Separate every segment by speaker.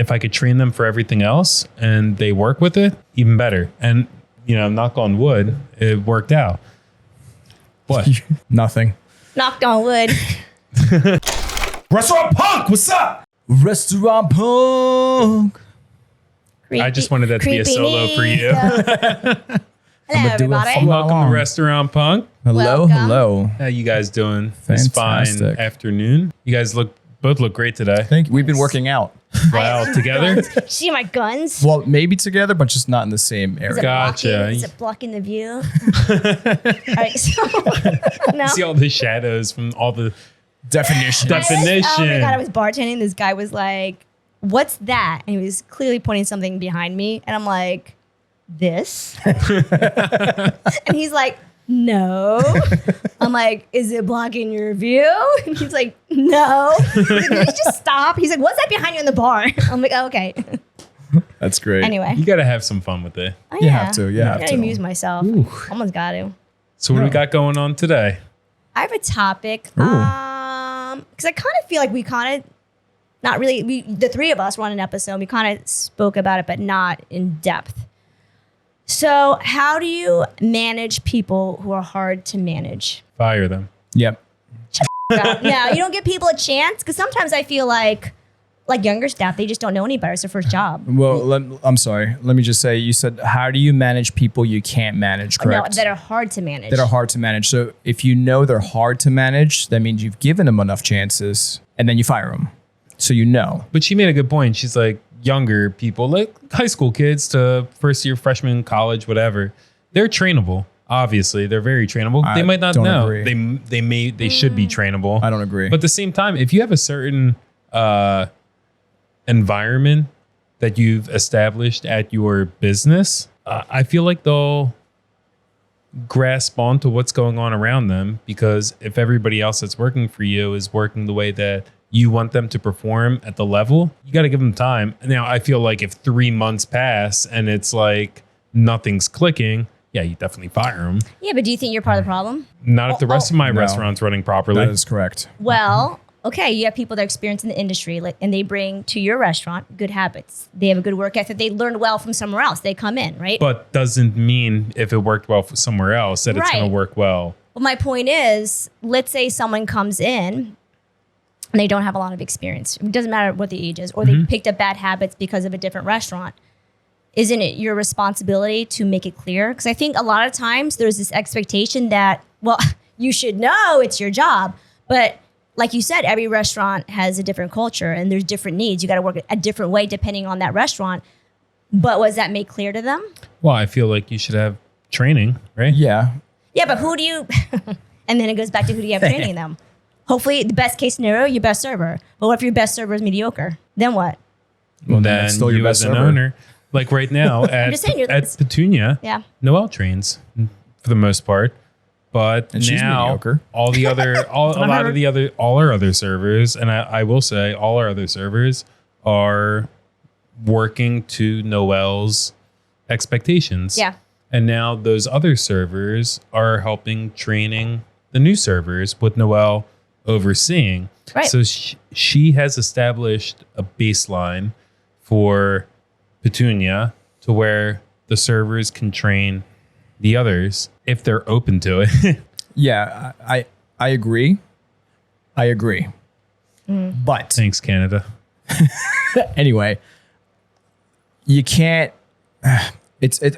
Speaker 1: if I could train them for everything else and they work with it, even better. And, knock on wood, it worked out. What?
Speaker 2: Nothing.
Speaker 3: Knocked on wood.
Speaker 2: Restaurant Punk, what's up? Restaurant Punk.
Speaker 1: I just wanted that to be a solo for you.
Speaker 3: Hello, everybody.
Speaker 1: Welcome to Restaurant Punk.
Speaker 2: Hello,
Speaker 3: Welcome.
Speaker 2: hello.
Speaker 1: How you guys doing? This fine
Speaker 2: Fantastic.
Speaker 1: afternoon. You guys both look great today.
Speaker 2: Thank you. We've been working out.
Speaker 1: Wow, together?
Speaker 3: See my guns?
Speaker 2: Well, maybe together, but just not in the same
Speaker 3: Is
Speaker 2: area.
Speaker 3: it
Speaker 1: Gotcha.
Speaker 3: blocking? Is it blocking the view? All right, so no.
Speaker 1: See all the shadows from all the
Speaker 2: Definition.
Speaker 3: Oh my
Speaker 1: definition.
Speaker 3: god, I was bartending. This guy was like, "What's that?" And he was clearly pointing something behind me, and I'm like, "This." And he's like, "No." I'm like, "Is it blocking your view?" And he's like, "No." He's like, "Can you just stop?" He's like, "What's that behind you in the bar?" I'm like, oh, "Okay."
Speaker 2: That's great.
Speaker 3: Anyway,
Speaker 1: You got to have some fun with it.
Speaker 3: oh,
Speaker 2: You have to, you have
Speaker 3: I gotta
Speaker 2: to.
Speaker 3: amuse myself. Almost got to.
Speaker 1: So what do we got going on today?
Speaker 3: I have a topic. Because I kind of feel like we kind of, not really, the three of us were on an episode. We kind of spoke about it, but not in depth. So how do you manage people who are hard to manage?
Speaker 1: Fire them.
Speaker 2: Yep.
Speaker 3: No, you don't give people a chance? Because sometimes I feel like younger staff, they just don't know any better. It's their first job.
Speaker 2: Well, I'm sorry. Let me just say, you said, how do you manage people you can't manage, correct?
Speaker 3: No, that are hard to manage.
Speaker 2: That are hard to manage. So if you know they're hard to manage, that means you've given them enough chances and then you fire them. So you know.
Speaker 1: But she made a good point. She's like, younger people, like high school kids to first year freshman, college, whatever, they're trainable. Obviously, they're very trainable. They might not
Speaker 2: don't
Speaker 1: know.
Speaker 2: agree.
Speaker 1: They should be trainable.
Speaker 2: I don't agree.
Speaker 1: But at the same time, if you have a certain environment that you've established at your business, I feel like they'll grasp onto what's going on around them, because if everybody else that's working for you is working the way that you want them to perform at the level, you got to give them time. Now, I feel like if 3 months pass and it's like nothing's clicking, yeah, you definitely fire them.
Speaker 3: Yeah, but do you think you're part of the problem?
Speaker 1: Not if the rest of my
Speaker 2: No.
Speaker 1: restaurant's running properly.
Speaker 2: That is correct.
Speaker 3: Well, okay, you have people that are experienced in the industry, and they bring to your restaurant good habits. They have a good work ethic. They learned well from somewhere else. They come in, right?
Speaker 1: But doesn't mean if it worked well for somewhere else that it's going
Speaker 3: Right.
Speaker 1: to work well.
Speaker 3: Well, my point is, let's say someone comes in and they don't have a lot of experience. It doesn't matter what the age is, or they picked up bad habits because of a different restaurant. Isn't it your responsibility to make it clear? Because I think a lot of times there's this expectation that, well, you should know, it's your job. But like you said, every restaurant has a different culture and there's different needs. You got to work a different way depending on that restaurant. But was that made clear to them?
Speaker 1: Well, I feel like you should have training, right?
Speaker 2: Yeah.
Speaker 3: Yeah, but who do you, and then it goes back to who do you have training them? Hopefully, the best case scenario, your best server. But what if your best server is mediocre? Then what?
Speaker 2: Well,
Speaker 1: Then
Speaker 2: that's still your
Speaker 1: you
Speaker 2: best
Speaker 1: as an
Speaker 2: server.
Speaker 1: owner, like right now at,
Speaker 3: just saying,
Speaker 1: at Petunia,
Speaker 3: Yeah.
Speaker 1: Noelle trains for the most part. But
Speaker 2: And she's
Speaker 1: now
Speaker 2: mediocre.
Speaker 1: all the other, all our other servers, and I will say all our other servers are working to Noelle's expectations.
Speaker 3: Yeah.
Speaker 1: And now those other servers are helping training the new servers with Noelle overseeing.
Speaker 3: Right.
Speaker 1: So she has established a baseline for Petunia to where the servers can train the others if they're open to it.
Speaker 2: Yeah, I agree. I agree. But
Speaker 1: Thanks, Canada.
Speaker 2: anyway, you can't. I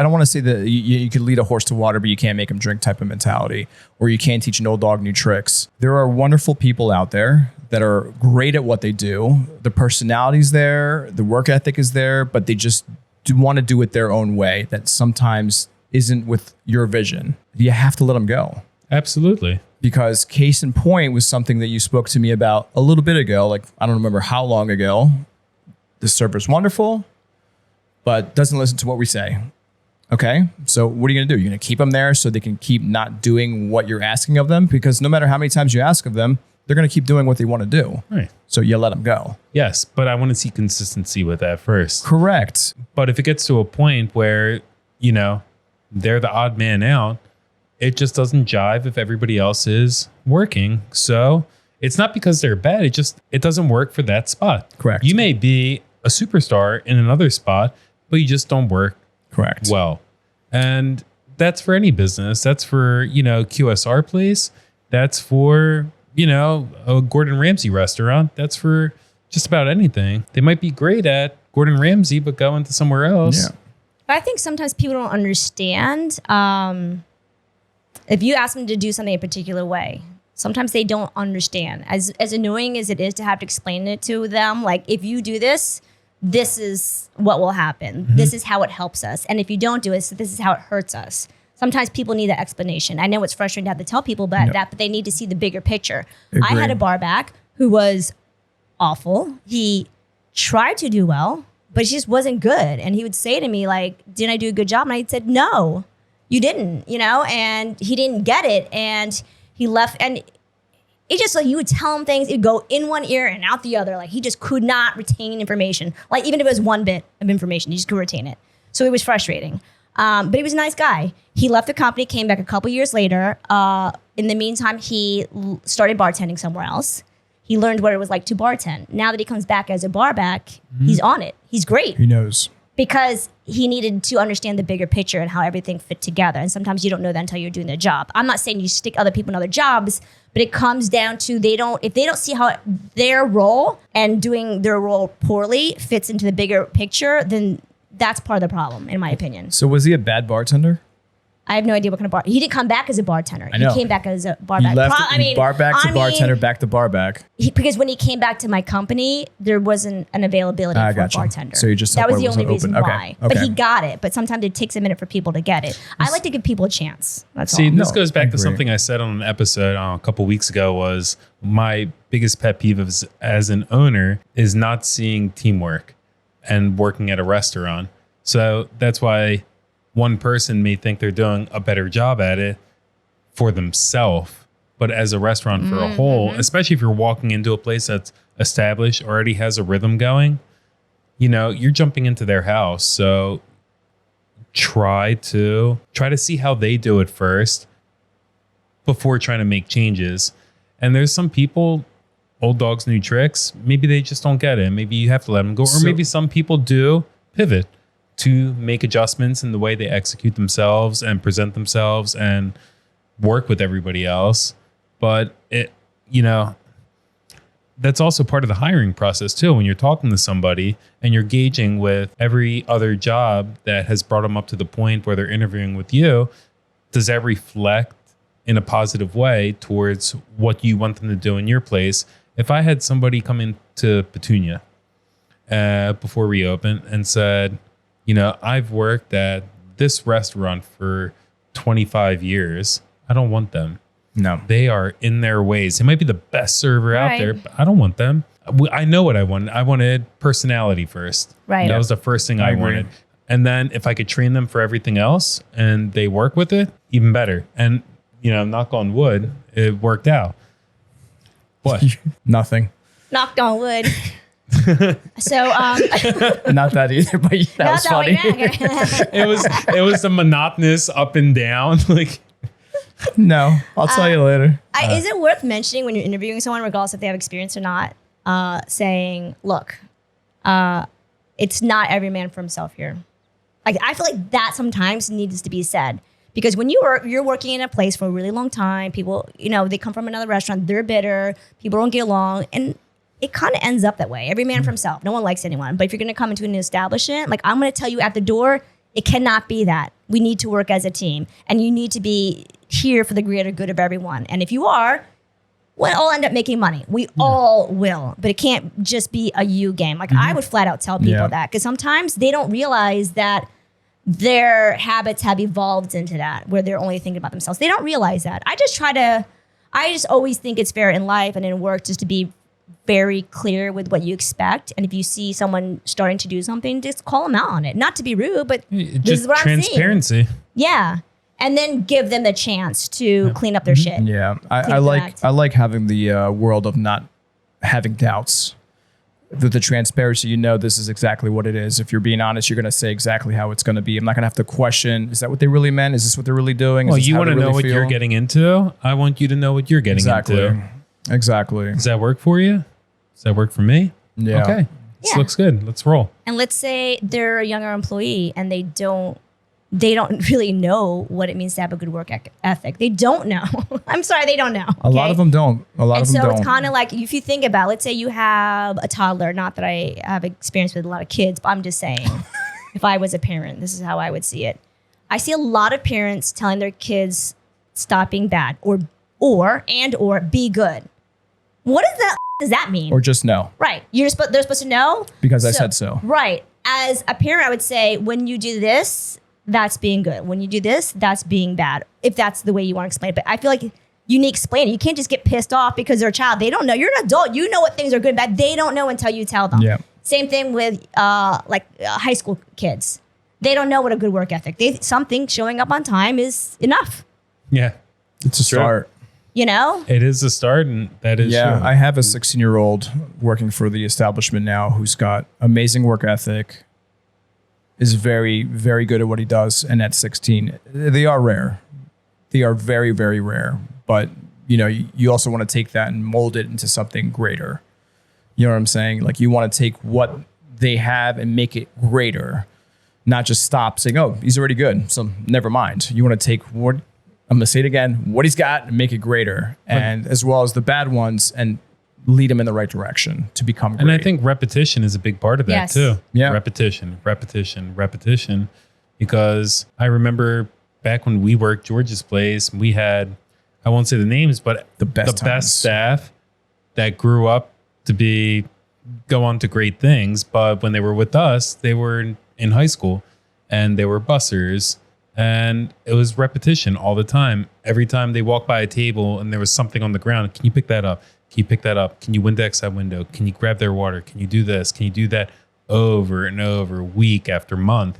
Speaker 2: don't want to say that you could lead a horse to water, but you can't make him drink type of mentality, or you can't teach an old dog new tricks. There are wonderful people out there that are great at what they do. The personality's there, the work ethic is there, but they just want to do it their own way. That sometimes isn't with your vision. You have to let them go.
Speaker 1: Absolutely.
Speaker 2: Because case in point was something that you spoke to me about a little bit ago. Like, I don't remember how long ago. The server's wonderful, but doesn't listen to what we say. Okay, so what are you going to do? You're going to keep them there so they can keep not doing what you're asking of them? Because no matter how many times you ask of them, they're going to keep doing what they want to do.
Speaker 1: Right.
Speaker 2: So you let them go.
Speaker 1: Yes, but I want to see consistency with that first.
Speaker 2: Correct.
Speaker 1: But if it gets to a point where, they're the odd man out, it just doesn't jive if everybody else is working. So it's not because they're bad. It doesn't work for that spot.
Speaker 2: Correct.
Speaker 1: You may be a superstar in another spot, but you just don't work
Speaker 2: Correct.
Speaker 1: well. And that's for any business. That's for, QSR place. That's for, a Gordon Ramsay restaurant. That's for just about anything. They might be great at Gordon Ramsay, but go into somewhere else.
Speaker 2: Yeah.
Speaker 3: I think sometimes people don't understand. If you ask them to do something a particular way, sometimes they don't understand. As annoying as it is to have to explain it to them, like if you do this, this is what will happen.
Speaker 1: Mm-hmm.
Speaker 3: This is how it helps us. And if you don't do it, so this is how it hurts us. Sometimes people need that explanation. I know it's frustrating to have to tell people that, but they need to see the bigger picture.
Speaker 2: Agreed.
Speaker 3: I had a bar back who was awful. He tried to do well, but she just wasn't good. And he would say to me, like, didn't I do a good job? And I said, no, you didn't, and he didn't get it. And he left. And it just like you would tell him things, it'd go in one ear and out the other. Like he just could not retain information. Like even if it was one bit of information, he just could retain it. So it was frustrating. But he was a nice guy. He left the company, came back a couple years later. In the meantime, he started bartending somewhere else. He learned what it was like to bartend. Now that he comes back as a bar back, he's on it. He's great.
Speaker 2: He knows.
Speaker 3: Because he needed to understand the bigger picture and how everything fit together. And sometimes you don't know that until you're doing the job. I'm not saying you stick other people in other jobs, but it comes down to if they don't see how their role and doing their role poorly fits into the bigger picture, then that's part of the problem, in my opinion.
Speaker 2: So was he a bad bartender?
Speaker 3: I have no idea what kind of bar. He didn't come back as a bartender.
Speaker 2: I know.
Speaker 3: He came back as a bar
Speaker 2: He
Speaker 3: back.
Speaker 2: left bar back to bartender, back to bar back.
Speaker 3: Because when he came back to my company, there wasn't an availability for a
Speaker 2: gotcha.
Speaker 3: bartender.
Speaker 2: So you just
Speaker 3: that was the
Speaker 2: wasn't
Speaker 3: only reason
Speaker 2: open.
Speaker 3: why.
Speaker 2: Okay.
Speaker 3: But he got it. But sometimes it takes a minute for people to get it. I like to give people a chance. That's
Speaker 1: See,
Speaker 3: all.
Speaker 1: this
Speaker 2: No,
Speaker 1: goes back
Speaker 2: I
Speaker 1: to
Speaker 2: agree.
Speaker 1: something I said on an episode a couple weeks ago was my biggest pet peeve as an owner is not seeing teamwork and working at a restaurant. So that's why one person may think they're doing a better job at it for themselves, but as a restaurant for a whole, especially if you're walking into a place that's established, already has a rhythm going, you're jumping into their house. So try to see how they do it first before trying to make changes. And there's some people, old dogs, new tricks. Maybe they just don't get it. Maybe you have to let them go. Or maybe some people do pivot to make adjustments in the way they execute themselves and present themselves and work with everybody else. But that's also part of the hiring process too. When you're talking to somebody and you're gauging with every other job that has brought them up to the point where they're interviewing with you, does that reflect in a positive way towards what you want them to do in your place? If I had somebody come into Petunia before we opened and said, I've worked at this restaurant for 25 years, I don't want them.
Speaker 2: No.
Speaker 1: They are in their ways. They might be the best server out
Speaker 3: Right.
Speaker 1: there, but I don't want them. I know what I wanted. I wanted personality first.
Speaker 3: Right.
Speaker 1: That was the first thing I
Speaker 2: agree.
Speaker 1: wanted. And then if I could train them for everything else and they work with it, even better. And, knock on wood, it worked out. What?
Speaker 2: Nothing.
Speaker 3: Knocked on wood. So,
Speaker 2: Not that either, but that was funny.
Speaker 1: It was the monotonous up and down. Like,
Speaker 2: No, I'll tell you later.
Speaker 3: is it worth mentioning when you're interviewing someone, regardless if they have experience or not, saying, look, it's not every man for himself here. Like, I feel like that sometimes needs to be said. Because when you're working in a place for a really long time, people, they come from another restaurant, they're bitter, people don't get along, and it kind of ends up that way. Every man for himself. No one likes anyone. But if you're going to come into an establishment, like I'm going to tell you at the door, it cannot be that. We need to work as a team, and you need to be here for the greater good of everyone. And if you are, we'll all end up making money. We all will, but it can't just be a you game. Like I would flat out tell people that, because sometimes they don't realize that their habits have evolved into that, where they're only thinking about themselves. They don't realize that. I just always think it's fair in life and in work just to be very clear with what you expect. And if you see someone starting to do something, just call them out on it. Not to be rude, but this
Speaker 1: just
Speaker 3: is what I'm seeing.
Speaker 1: transparency.
Speaker 3: Yeah. And then give them the chance to clean up their shit.
Speaker 2: Yeah, I
Speaker 3: Clean up their act.
Speaker 2: I like having the world of not having doubts. The transparency, this is exactly what it is. If you're being honest, you're going to say exactly how it's going to be. I'm not going to have to question, is that what they really meant? Is this what they're really doing?
Speaker 1: Well,
Speaker 2: Is this
Speaker 1: you
Speaker 2: how
Speaker 1: want to
Speaker 2: they
Speaker 1: know
Speaker 2: really
Speaker 1: what
Speaker 2: feel?
Speaker 1: you're getting into. I want you to know what you're getting
Speaker 2: Exactly.
Speaker 1: into.
Speaker 2: Exactly.
Speaker 1: Does that work for you? Does that work for me?
Speaker 2: Yeah.
Speaker 1: Okay. This looks good. Let's roll.
Speaker 3: And let's say they're a younger employee and they don't really know what it means to have a good work ethic. They don't know. I'm sorry, they don't know.
Speaker 2: A lot of them don't.
Speaker 3: So it's kind of like, if you think about, let's say you have a toddler, not that I have experience with a lot of kids, but I'm just saying, if I was a parent, this is how I would see it. I see a lot of parents telling their kids, stop being bad, or be good. What does that mean?
Speaker 2: Or just no.
Speaker 3: Right. They're supposed to know?
Speaker 2: Because I said so.
Speaker 3: Right. As a parent, I would say, when you do this, that's being good. When you do this, that's being bad. If that's the way you want to explain it. But I feel like you need to explain it. You can't just get pissed off because they're a child. They don't know. You're an adult. You know what things are good and bad. They don't know until you tell them.
Speaker 2: Yeah.
Speaker 3: Same thing with high school kids. They don't know what a good work ethic. Something showing up on time is enough.
Speaker 1: Yeah.
Speaker 2: It's a start.
Speaker 3: You know?
Speaker 1: It is a start, and that is
Speaker 2: Yeah,
Speaker 1: true.
Speaker 2: I have a 16-year-old working for the establishment now who's got amazing work ethic, is very, very good at what he does. And at 16, they are rare. They are very, very rare. But, you also want to take that and mold it into something greater. You know what I'm saying? Like, you want to take what they have and make it greater, not just stop saying, oh, he's already good, so never mind. You want to take what, I'm going to say it again, what he's got and make it greater. And as well as the bad ones, and lead him in the right direction to become great.
Speaker 1: And I think repetition is a big part of that too.
Speaker 2: Yeah.
Speaker 1: Repetition. Because I remember back when we worked George's place, we had, I won't say the names, but
Speaker 2: The best
Speaker 1: staff that grew up to go on to great things. But when they were with us, they were in high school and they were bussers. And it was repetition all the time. Every time they walked by a table and there was something on the ground, can you pick that up? Can you pick that up? Can you Windex that window? Can you grab their water? Can you do this? Can you do that? Over and over, week after month,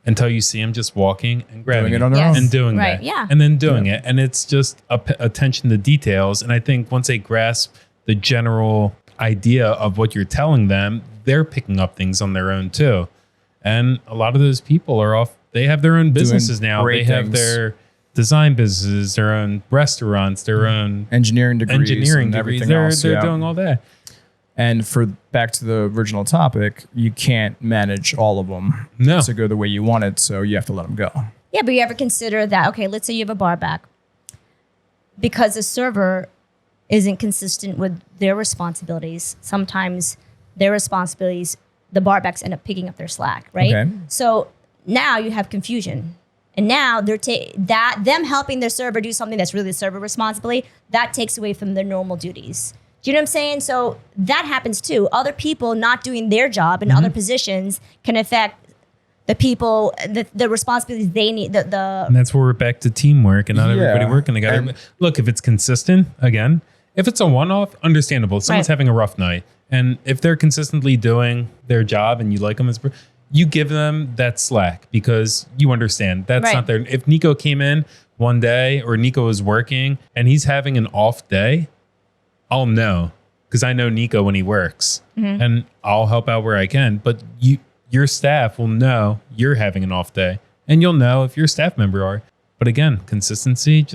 Speaker 1: until you see them just walking and grabbing
Speaker 2: Doing it on their own.
Speaker 1: and doing
Speaker 3: Right,
Speaker 1: that.
Speaker 3: yeah.
Speaker 1: And then doing it. And it's just attention to details. And I think once they grasp the general idea of what you're telling them, they're picking up things on their own too. And a lot of those people they have their own businesses now. They
Speaker 2: great
Speaker 1: have
Speaker 2: things.
Speaker 1: their design businesses, their own restaurants, their own
Speaker 2: engineering degrees, and
Speaker 1: degrees.
Speaker 2: everything
Speaker 1: They're
Speaker 2: else.
Speaker 1: doing all that.
Speaker 2: And back to the original topic, you can't manage all of them
Speaker 1: No.
Speaker 2: to go the way you want it, so you have to let them go.
Speaker 3: Yeah, but you ever consider that, okay, let's say you have a bar back. Because the server isn't consistent with their responsibilities, sometimes their responsibilities, the bar backs end up picking up their slack, right?
Speaker 2: Okay.
Speaker 3: So now you have confusion. And now them helping their server do something that's really the server responsibility, that takes away from their normal duties. Do you know what I'm saying? So that happens too. Other people not doing their job in other positions can affect the people, the responsibilities they need.
Speaker 1: And that's where we're back to teamwork and not everybody working together.
Speaker 2: And-
Speaker 1: Look, if it's consistent, again, if it's a one-off, understandable. Someone's
Speaker 3: Right.
Speaker 1: having a rough night. And if they're consistently doing their job and you like them, you give them that slack because you understand that's
Speaker 3: Right.
Speaker 1: not there. If Nico came in one day or Nico is working and he's having an off day, I'll know because I know Nico when he works and I'll help out where I can. But your staff will know you're having an off day and you'll know if your staff member are. But again, consistency,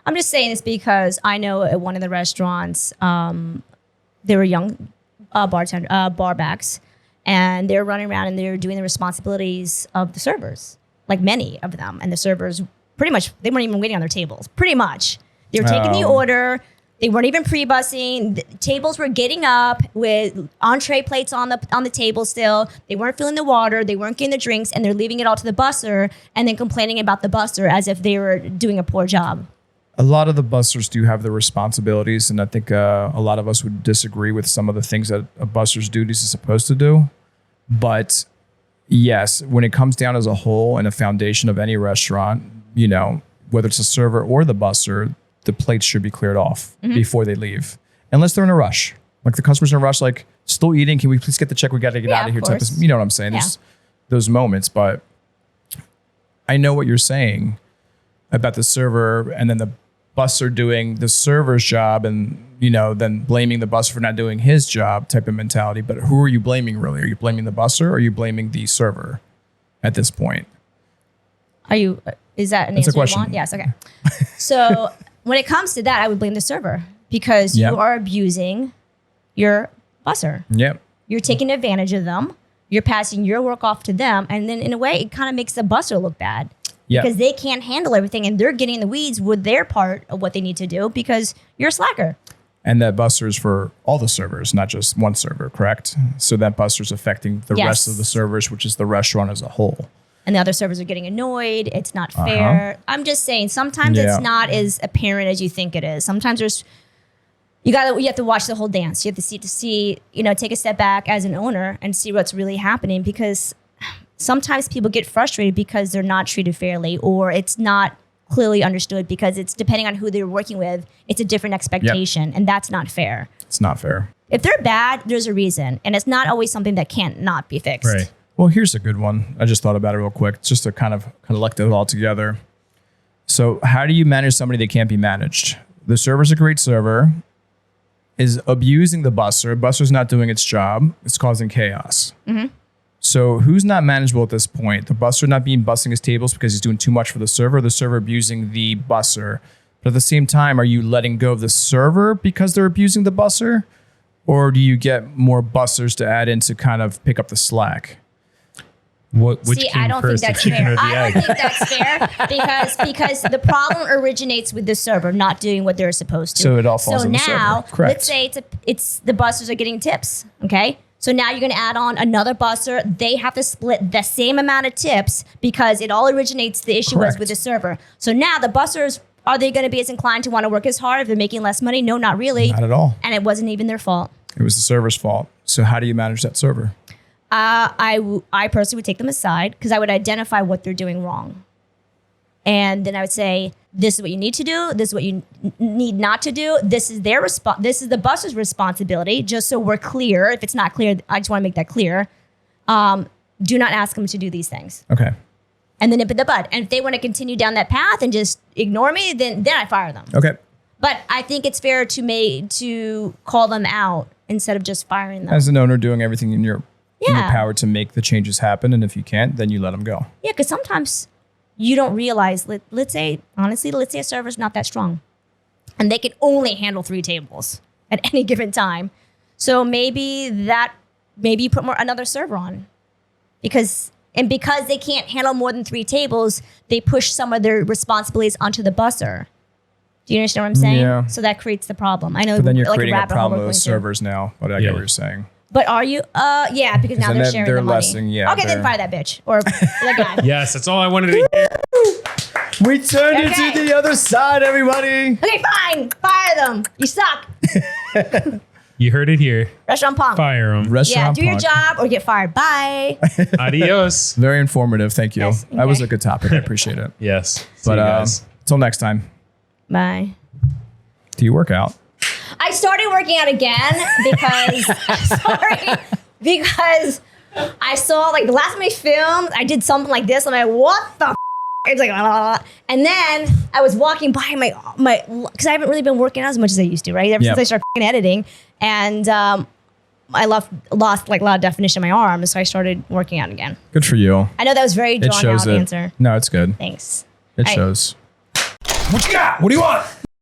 Speaker 3: I'm just saying this because I know at one of the restaurants, there were young bar backs, and they're running around and they're doing the responsibilities of the servers, like many of them. And the servers pretty much, they weren't even waiting on their tables. Pretty much, they were taking the order. They weren't even pre-bussing. The tables were getting up with entree plates on the table still. They weren't filling the water. They weren't getting the drinks, and they're leaving it all to the busser and then complaining about the busser as if they were doing a poor job.
Speaker 2: A lot of the bussers do have their responsibilities, and I think a lot of us would disagree with some of the things that a busser's duties is supposed to do. But yes, when it comes down as a whole and a foundation of any restaurant, whether it's a server or the busser, the plates should be cleared off before they leave, unless they're in a rush. Like the customer's in a rush, like still eating. Can we please get the check? We got to get out of here. Type of, you know what I'm saying?
Speaker 3: Yeah.
Speaker 2: There's those moments, but I know what you're saying about the server and then the busser doing the server's job and, then blaming the busser for not doing his job type of mentality. But who are you blaming really? Are you blaming the busser or are you blaming the server at this point?
Speaker 3: Is that an
Speaker 2: That's a
Speaker 3: answer you
Speaker 2: question.
Speaker 3: want? Yes, okay. So when it comes to that, I would blame the server because you are abusing your busser.
Speaker 2: Yep.
Speaker 3: You're taking advantage of them. You're passing your work off to them. And then in a way, it kind of makes the busser look bad.
Speaker 2: Yeah.
Speaker 3: Because they can't handle everything and they're getting in the weeds with their part of what they need to do because you're a slacker.
Speaker 2: And that busser is for all the servers, not just one server, correct? So that busser is affecting the rest of the servers, which is the restaurant as a whole.
Speaker 3: And the other servers are getting annoyed. It's not fair. I'm just saying sometimes it's not as apparent as you think it is. Sometimes you have to watch the whole dance. You have to see, take a step back as an owner and see what's really happening because sometimes people get frustrated because they're not treated fairly or it's not clearly understood because it's depending on who they're working with, it's a different expectation and that's not fair.
Speaker 2: It's not fair.
Speaker 3: If they're bad, there's a reason and it's not always something that can't not be fixed.
Speaker 1: Right.
Speaker 2: Well, here's a good one. I just thought about it real quick, just to kind of collect it all together. So how do you manage somebody that can't be managed? The server's a great server, is abusing the busser. Busser's not doing its job. It's causing chaos. Mm-hmm. So who's not manageable at this point? The busser not busting his tables because he's doing too much for the server abusing the busser. But at the same time, are you letting go of the server because they're abusing the busser? Or do you get more bussers to add in to kind of pick up the slack?
Speaker 1: Which
Speaker 3: I don't think that's fair. I don't think that's fair because the problem originates with the server not doing what they're supposed to.
Speaker 2: So it all falls on the server.
Speaker 3: So now,
Speaker 2: Correct.
Speaker 3: let's say it's the bussers are getting tips. Okay, so now you're going to add on another busser. They have to split the same amount of tips because it all originates. The issue was with the server. So now the bussers, are they going to be as inclined to want to work as hard if they're making less money? No, not really.
Speaker 2: Not at all.
Speaker 3: And it wasn't even their fault.
Speaker 2: It was the server's fault. So how do you manage that server?
Speaker 3: I personally would take them aside because I would identify what they're doing wrong. And then I would say, this is what you need to do. This is what you need not to do. This is their this is the bus's responsibility, just so we're clear. If it's not clear, I just want to make that clear. Do not ask them to do these things.
Speaker 2: Okay.
Speaker 3: And then nip it in the bud. And if they want to continue down that path and just ignore me, then I fire them.
Speaker 2: Okay.
Speaker 3: But I think it's fair to call them out instead of just firing them.
Speaker 2: As an owner, doing everything in your power to make the changes happen. And if you can't, then you let them go.
Speaker 3: Yeah, because sometimes you don't realize, let's say a server's not that strong and they can only handle 3 tables at any given time. So maybe you put another server on because they can't handle more than 3 tables, they push some of their responsibilities onto the busser. Do you understand what I'm saying?
Speaker 2: Yeah.
Speaker 3: So that creates the problem. I know.
Speaker 2: But then you're
Speaker 3: like
Speaker 2: creating a problem with
Speaker 3: through.
Speaker 2: servers now, but I get what you're saying.
Speaker 3: But are you? Yeah, because now they're sharing the money. Okay, then fire that bitch or that guy.
Speaker 1: Yes, that's all I wanted to hear.
Speaker 2: We turned it to the other side, everybody.
Speaker 3: Okay, fine. Fire them. You suck.
Speaker 1: You heard it here.
Speaker 3: Restaurant punk.
Speaker 1: Fire them.
Speaker 2: Restaurant
Speaker 3: do your job or get fired. Bye.
Speaker 1: Adios.
Speaker 2: Very informative. Thank you.
Speaker 3: Yes,
Speaker 2: That was
Speaker 3: okay.
Speaker 2: a good topic. I appreciate it.
Speaker 1: Yes.
Speaker 2: But
Speaker 1: See you guys.
Speaker 2: till next time.
Speaker 3: Bye.
Speaker 2: Do you work out?
Speaker 3: I started working out again because I saw like the last time I filmed, I did something like this. I'm like, what the? It's like, and then I was walking by my because I haven't really been working out as much as I used to, right? Ever since I started editing, and I lost like a lot of definition in my arms, so I started working out again.
Speaker 2: Good for you.
Speaker 3: I know that was very
Speaker 2: It
Speaker 3: drawn
Speaker 2: shows
Speaker 3: out
Speaker 2: it.
Speaker 3: answer.
Speaker 2: No, it's good.
Speaker 3: Thanks.
Speaker 2: It shows. What you got? What do you want?